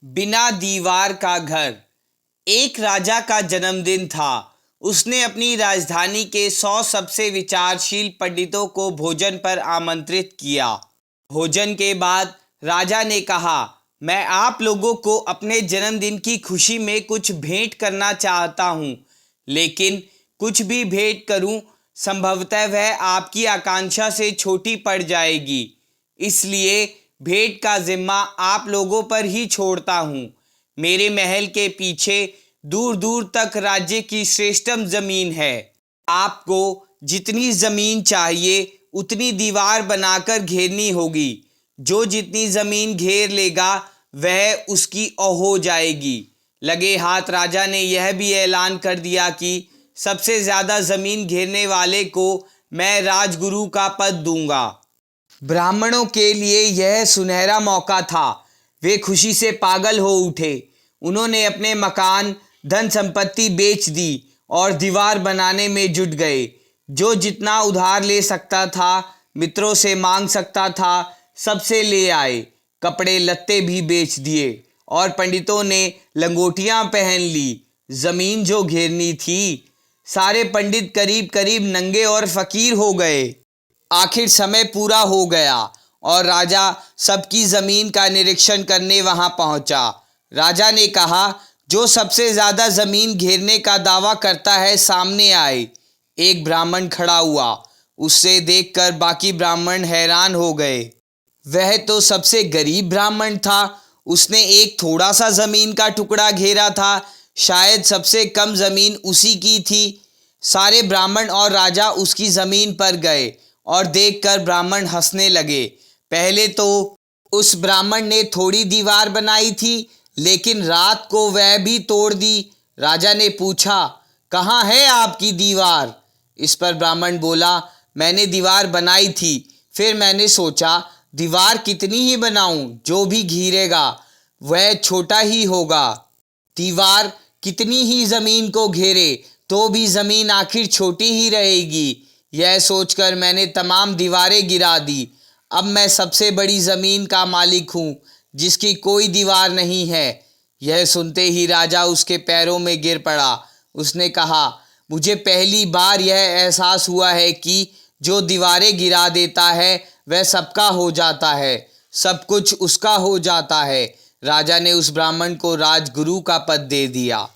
बिना दीवार का घर। एक राजा का जन्मदिन था। उसने अपनी राजधानी के 100 सबसे विचारशील पंडितों को भोजन पर आमंत्रित किया। भोजन के बाद राजा ने कहा, मैं आप लोगों को अपने जन्मदिन की खुशी में कुछ भेंट करना चाहता हूँ, लेकिन कुछ भी भेंट करूँ संभवतः वह आपकी आकांक्षा से छोटी पड़ जाएगी। इसलिए भेंट का जिम्मा आप लोगों पर ही छोड़ता हूँ। मेरे महल के पीछे दूर दूर तक राज्य की श्रेष्ठतम जमीन है। आपको जितनी जमीन चाहिए उतनी दीवार बनाकर घेरनी होगी। जो जितनी जमीन घेर लेगा वह उसकी हो जाएगी। लगे हाथ राजा ने यह भी ऐलान कर दिया कि सबसे ज्यादा जमीन घेरने वाले को मैं राजगुरु का पद दूंगा। ब्राह्मणों के लिए यह सुनहरा मौका था। वे खुशी से पागल हो उठे। उन्होंने अपने मकान, धन संपत्ति बेच दी और दीवार बनाने में जुट गए। जो जितना उधार ले सकता था, मित्रों से मांग सकता था, सबसे ले आए। कपड़े लत्ते भी बेच दिए और पंडितों ने लंगोटियां पहन ली। जमीन जो घेरनी थी, सारे पंडित करीब करीब नंगे और फकीर हो गए। आखिर समय पूरा हो गया और राजा सबकी जमीन का निरीक्षण करने वहां पहुंचा। राजा ने कहा, जो सबसे ज्यादा जमीन घेरने का दावा करता है सामने आए। एक ब्राह्मण खड़ा हुआ। उससे देखकर बाकी ब्राह्मण हैरान हो गए। वह तो सबसे गरीब ब्राह्मण था। उसने एक थोड़ा सा जमीन का टुकड़ा घेरा था। शायद सबसे कम जमीन उसी की थी। सारे ब्राह्मण और राजा उसकी जमीन पर गए और देखकर ब्राह्मण हंसने लगे। पहले तो उस ब्राह्मण ने थोड़ी दीवार बनाई थी, लेकिन रात को वह भी तोड़ दी। राजा ने पूछा, कहाँ है आपकी दीवार? इस पर ब्राह्मण बोला, मैंने दीवार बनाई थी, फिर मैंने सोचा दीवार कितनी ही बनाऊं, जो भी घिरेगा वह छोटा ही होगा। दीवार कितनी ही जमीन को घेरे तो भी जमीन आखिर छोटी ही रहेगी। यह सोचकर मैंने तमाम दीवारें गिरा दी। अब मैं सबसे बड़ी जमीन का मालिक हूँ, जिसकी कोई दीवार नहीं है। यह सुनते ही राजा उसके पैरों में गिर पड़ा। उसने कहा, मुझे पहली बार यह एहसास हुआ है कि जो दीवारें गिरा देता है वह सबका हो जाता है, सब कुछ उसका हो जाता है। राजा ने उस ब्राह्मण को राजगुरु का पद दे दिया।